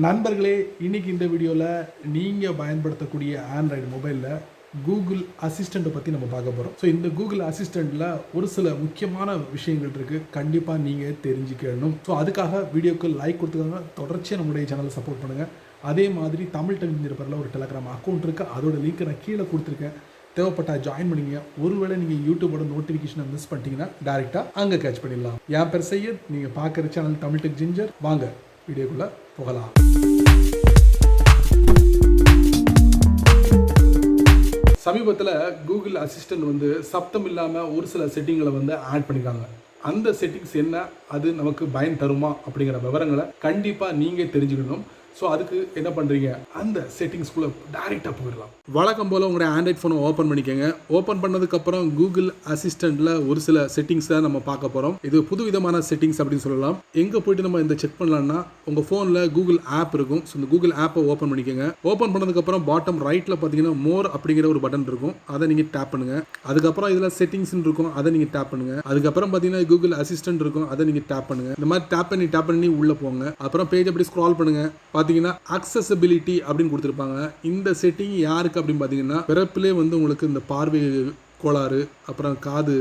நண்பர்களே, இன்னைக்கு இந்த வீடியோவில் நீங்கள் பயன்படுத்தக்கூடிய ஆண்ட்ராய்டு மொபைலில் கூகுள் அசிஸ்டண்ட்டை பற்றி நம்ம பார்க்க போகிறோம். ஸோ இந்த கூகுள் அசிஸ்டண்ட்டில் ஒரு சில முக்கியமான விஷயங்கள் இருக்குது, கண்டிப்பாக நீங்கள் தெரிஞ்சுக்கணும். ஸோ அதுக்காக வீடியோக்கு லைக் கொடுத்துக்கோங்க, தொடர்ச்சியாக நம்முடைய சேனலை சப்போர்ட் பண்ணுங்கள். அதே மாதிரி தமிழ் தெரிஞ்சிருப்பதில் ஒரு டெலகிராம் அக்கௌண்ட் இருக்குது, அதோட லிங்க் நான் கீழே கொடுத்துருக்கேன். தேவைப்பட்டா ஜாயின் பண்ணிங்க. ஒருவேளை நீங்கள் யூடியூபோட நோட்டிஃபிகேஷனை மிஸ் பண்ணிட்டீங்கன்னா டேரெக்டாக அங்கே கேட்ச் பண்ணிடலாம். என் பேர் சையத், நீங்கள் பார்க்குற சேனல் தமிழ் டெக் ஜிஞ்சர். வாங்க வீடியோக்குள்ளே போகலாம். சமீபத்தில் கூகுள் அசிஸ்டன்ட் சப்தம் இல்லாமல் ஒரு சில செட்டிங்களை ஆட் பண்ணியிருக்காங்க. அந்த செட்டிங்ஸ் என்ன, அது நமக்கு பயன் தருமா அப்படிங்கிற விவரங்களை கண்டிப்பாக நீங்கள் தெரிஞ்சுக்கணும். ஸோ அதுக்கு என்ன பண்ணுறீங்க, அந்த செட்டிங்ஸ்குள்ளே டைரெக்டாக போயிடலாம். வழக்கம் போல் உங்களுடைய ஆண்ட்ராய்ட் ஃபோனை ஓப்பன் பண்ணிக்கோங்க. ஓப்பன் பண்ணதுக்கப்புறம் கூகுள் அசிஸ்டண்ட்டில் ஒரு சில செட்டிங்ஸை நம்ம பார்க்க போகிறோம். இது புது விதமான செட்டிங்ஸ் அப்படின்னு சொல்லலாம். எங்கே போய்ட்டு நம்ம இந்த செக் பண்ணலாம்னா, உங்கள் ஃபோனில் கூகுள் ஆப் இருக்கும். ஸோ இந்த கூகுள் ஆப்பை ஓப்பன் பண்ணிக்கோங்க. ஓப்பன் பண்ணதுக்கப்புறம் பாட்டம் ரைட்டில் பார்த்தீங்கன்னா மோர் அப்படிங்கிற ஒரு பட்டன் இருக்கும், அதை நீங்கள் டேப் பண்ணுங்கள். அதுக்கப்புறம் இதில் செட்டிங்ஸ்ன்னு இருக்கும், அதை நீங்கள் டேப் பண்ணுங்கள். அதுக்கப்புறம் பார்த்தீங்கன்னா கூகுள் அசிஸ்டன்ட் இருக்கும், அதை நீங்கள் டேப் பண்ணுங்கள். இந்த மாதிரி டேப் பண்ணி உள்ளே போங்க. அப்புறம் பேஜ் அப்படி ஸ்க்ரால் பண்ணுங்கள். பார்த்தீங்கன்னா அக்சசபிலிட்டி அப்படின்னு கொடுத்துருப்பாங்க. இந்த செட்டிங் யாருக்கு அப்படின்னு பார்த்தீங்கன்னா, பிறப்பிலே உங்களுக்கு இந்த பார்வை கோளாறு, அப்புறம் காது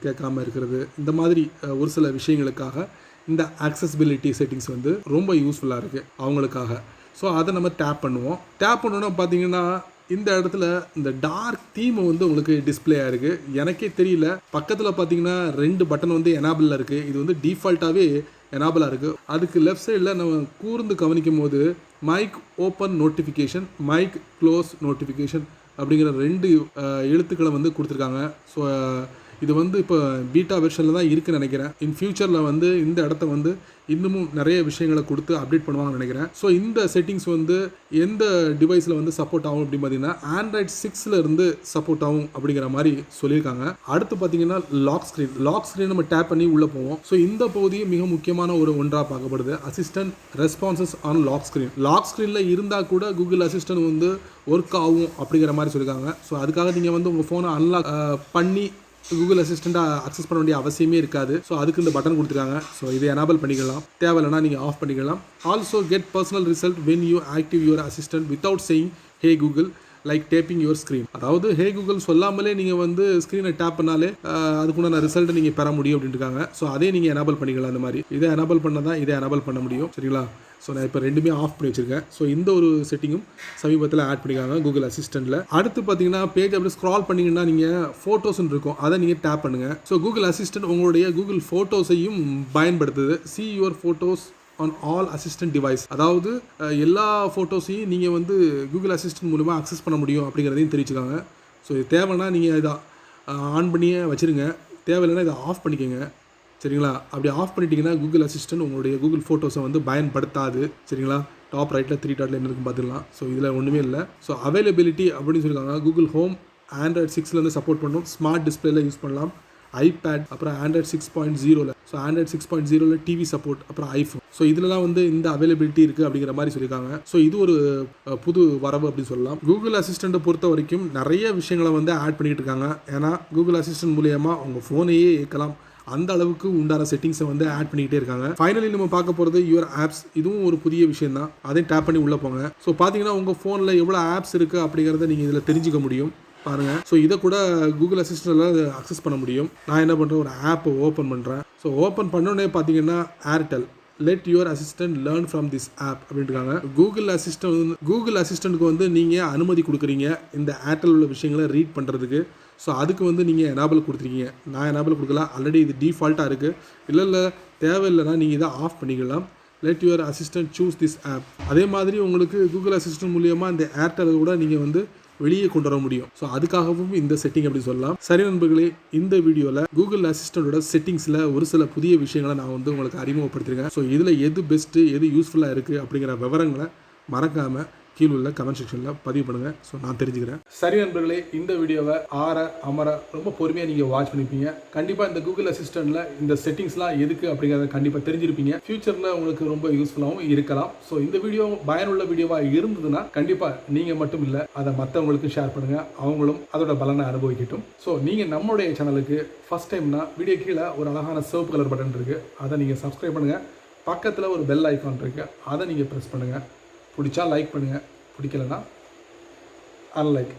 கேட்காம இருக்கிறது, இந்த மாதிரி ஒரு சில விஷயங்களுக்காக இந்த அக்சசபிலிட்டி செட்டிங்ஸ் ரொம்ப யூஸ்ஃபுல்லாக இருக்குது அவங்களுக்காக. ஸோ அதை நம்ம டேப் பண்ணுவோம். டேப் பண்ணோன்னா பார்த்தீங்கன்னா இந்த இடத்துல இந்த டார்க் தீம் உங்களுக்கு டிஸ்பிளே ஆயிருக்கு. எனக்கே தெரியல, பக்கத்தில் பார்த்தீங்கன்னா 2 பட்டன் எனாபிளில் இருக்குது. இது டிஃபால்ட்டாகவே எனாபிளாக இருக்குது. அதுக்கு லெஃப்ட் சைடில் நம்ம கூர்ந்து கவனிக்கும் போது mic open notification, mic close notification அப்படிங்கிற 2 எழுத்துக்களை கொடுத்துருக்காங்க. ஸோ இது இப்போ பீட்டா வெர்ஷனில் தான் இருக்குன்னு நினைக்கிறேன். இன் ஃபியூச்சரில் இந்த இடத்த இன்னமும் நிறைய விஷயங்களை கொடுத்து அப்டேட் பண்ணுவாங்கன்னு நினைக்கிறேன். ஸோ இந்த செட்டிங்ஸ் எந்த டிவைஸில் சப்போர்ட் ஆகும் அப்படின்னு பார்த்தீங்கன்னா, ஆண்ட்ராய்ட் 6ல் இருந்து சப்போர்ட் ஆகும் அப்படிங்கிற மாதிரி சொல்லியிருக்காங்க. அடுத்து பார்த்தீங்கன்னா லாக் ஸ்க்ரீன் நம்ம டேப் பண்ணி உள்ளே போவோம். ஸோ இந்த பகுதி மிக முக்கியமான ஒன்றாக பார்க்கப்படுது. அசிஸ்டன்ட் ரெஸ்பான்சஸ் ஆன் லாக் ஸ்க்ரீனில் இருந்தால் கூட கூகுள் அசிஸ்டன்ட் ஒர்க் ஆகும் அப்படிங்கிற மாதிரி சொல்லியிருக்காங்க. ஸோ அதுக்காக நீங்கள் உங்கள் ஃபோனை அன்லாக் பண்ணி கூகுள் அசிஸ்டண்ட்டாக அக்சஸ் பண்ண வேண்டிய அவசியமே இருக்காது. ஸோ அதுக்கு இந்த பட்டன் கொடுத்துருக்காங்க. ஸோ இதை எனேபிள் பண்ணிக்கலாம், தேவையில்லைனா நீங்கள் ஆஃப் பண்ணிக்கலாம். Also get personal result when you active your assistant without saying hey Google like taping your screen. அதாவது ஹே கூகுள் சொல்லாமலே நீங்கள் ஸ்க்ரீனை டேப் பண்ணாலே அதுக்குண்டான ரிசல்ட்டை நீங்கள் பெற முடியும் அப்படின்னு இருக்காங்க. ஸோ அதே நீங்கள் எனேபிள் பண்ணிக்கலாம். அந்த மாதிரி இதை எனேபிள் பண்ண தான் இதை எனேபிள் பண்ண முடியும். சரிங்களா? ஸோ நான் இப்போ 2மே ஆஃப் பண்ணி வச்சுருக்கேன். ஸோ இந்த ஒரு செட்டிங்கும் சமீபத்தில் ஆட் பண்ணிக்காங்க கூகுள் அசிஸ்டண்ட்டில். அடுத்து பார்த்தீங்கன்னா பேஜ் அப்படி ஸ்க்ரால் பண்ணிங்கன்னா நீங்கள் ஃபோட்டோஸ்ன்னு இருக்கும், அதை நீங்கள் டேப் பண்ணுங்கள். ஸோ கூகுள் அசிஸ்டன்ட் உங்களுடைய கூகுள் ஃபோட்டோஸையும் பயன்படுத்துது. See your photos on all assistant device. அதாவது எல்லா ஃபோட்டோஸையும் நீங்கள் கூகுள் அசிஸ்டன்ட் மூலமாக அக்சஸ் பண்ண முடியும் அப்படிங்கிறதையும் தெரிவிச்சுக்காங்க. ஸோ இது தேவைன்னா நீங்கள் இதை ஆன் பண்ணியே வச்சுருங்க, தேவையில்லைன்னா இதை ஆஃப் பண்ணிக்கோங்க. சரிங்களா? அப்படி ஆஃப் பண்ணிட்டீங்கன்னா கூகுள் அசிஸ்டன்ட் உங்களுடைய கூகுள் ஃபோட்டோஸை பயன்படுத்தாது. சரிங்களா? டாப் ரைட்டில் 3 டாட்டில் என்ன இருக்குன்னு பார்த்துக்கலாம். ஸோ இதில் ஒன்றுமே இல்லை. ஸோ அவைலபிலிட்டி அப்படின்னு சொல்லியிருக்காங்க. கூகுள் ஹோம் ஆண்ட்ராய்ட் 6லேருந்து சப்போர்ட் பண்ணணும். ஸ்மார்ட் டிஸ்பிளேல யூஸ் பண்ணலாம். ஐபேட், அப்புறம் ஆண்ட்ராய்ட் 6.0ல. ஸோ ஆண்ட்ராய்ட் 6.0ல டிவி சப்போர்ட், அப்புறம் ஐஃபோன். ஸோ இதிலலாம் இந்த அவைலபிலிட்டி இருக்குது அப்படிங்கிற மாதிரி சொல்லியிருக்காங்க. ஸோ இது ஒரு புது வரவு அப்படின்னு சொல்லலாம். கூகுள் அசிஸ்டண்ட்டை பொறுத்த வரைக்கும் நிறைய விஷயங்களை ஆட் பண்ணிக்கிட்டு இருக்காங்க. ஏன்னா கூகுள் அசிஸ்டன்ட் மூலியமாக உங்கள் ஃபோனையே இயக்கலாம், அந்த அளவுக்கு உண்டான செட்டிங்ஸை ஆட் பண்ணிக்கிட்டே இருக்காங்க. ஃபைனலி நம்ம பார்க்க போகிறது யுவர் ஆப்ஸ். இதுவும் ஒரு புதிய விஷயம் தான், அதையும் டேப் பண்ணி உள்ளே போங்க. ஸோ பார்த்தீங்கன்னா உங்கள் ஃபோனில் எவ்வளோ ஆப்ஸ் இருக்குது அப்படிங்கிறத நீங்கள் இதில் தெரிஞ்சுக்க முடியும் பாருங்கள். ஸோ இதை கூட கூகுள் அசிஸ்டன்ட்டில் அக்சஸ் பண்ண முடியும். நான் என்ன பண்ணுறேன், ஒரு ஆப்பை ஓப்பன் பண்ணுறேன். ஸோ ஓப்பன் பண்ணோடனே பார்த்தீங்கன்னா Airtel let your assistant learn from this app அப்படின்ட்டுருக்காங்க. கூகுள் அசிஸ்டண்ட்டுக்கு நீங்கள் அனுமதி கொடுக்குறீங்க இந்த ஏர்டெல் உள்ள விஷயங்களை ரீட் பண்ணுறதுக்கு. ஸோ அதுக்கு நீங்கள் எனேபிள் கொடுத்துருக்கீங்க. நான் எனேபிள் கொடுக்கல, ஆல்ரெடி இது டிஃபால்ட்டாக இருக்குது. இல்லை தேவையில்லைனா நீங்கள் இதை ஆஃப் பண்ணிக்கலாம். Let your assistant choose this app. அதே மாதிரி உங்களுக்கு கூகுள் அசிஸ்டன்ட் மூலியமாக இந்த ஏர்டெல் கூட நீங்கள் வெளியே கொண்டு வர முடியும். ஸோ அதுக்காகவும் இந்த செட்டிங் அப்படி சொல்லலாம். சரி நண்பர்களே, இந்த வீடியோவில் கூகுள் அசிஸ்டண்டோட செட்டிங்ஸில் ஒரு சில புதிய விஷயங்களை நான் உங்களுக்கு அறிமுகப்படுத்திருக்கேன். ஸோ இதில் எது பெஸ்ட்டு, எது யூஸ்ஃபுல்லாக இருக்குது அப்படிங்கிற விவரங்களை மறக்காமல் கீழே உள்ள கமெண்ட் செக்ஷனில் பதிவு பண்ணுங்கள். ஸோ நான் தெரிஞ்சுக்கிறேன். சரி நண்பர்களே, இந்த வீடியோவை அமர ரொம்ப பொறுமையாக நீங்கள் வாட்ச் பண்ணிப்பீங்க. கண்டிப்பாக இந்த கூகுள் அசிஸ்டண்ட்டில் இந்த செட்டிங்ஸ்லாம் எதுக்கு அப்படிங்கிறத கண்டிப்பாக தெரிஞ்சிருப்பீங்க. ஃபியூச்சரில் உங்களுக்கு ரொம்ப யூஸ்ஃபுல்லாகவும் இருக்கலாம். ஸோ இந்த வீடியோ பயனுள்ள வீடியோவாக இருந்ததுன்னா கண்டிப்பாக நீங்கள் மட்டும் இல்லை, அதை மற்றவங்களுக்கு ஷேர் பண்ணுங்கள், அவங்களும் அதோட பலனை அனுபவிக்கட்டும். ஸோ நீங்கள் நம்மளுடைய சேனலுக்கு ஃபஸ்ட் டைம்னா வீடியோ கீழே ஒரு அழகான சிவப்பு கலர் பட்டன் இருக்குது, அதை நீங்கள் சப்ஸ்கிரைப் பண்ணுங்கள். பக்கத்தில் ஒரு பெல் ஐக்கான் இருக்குது, அதை நீங்கள் ப்ரெஸ் பண்ணுங்கள். பிடிச்சா லைக் பண்ணுங்கள், பிடிக்கலனா அன்லைக்.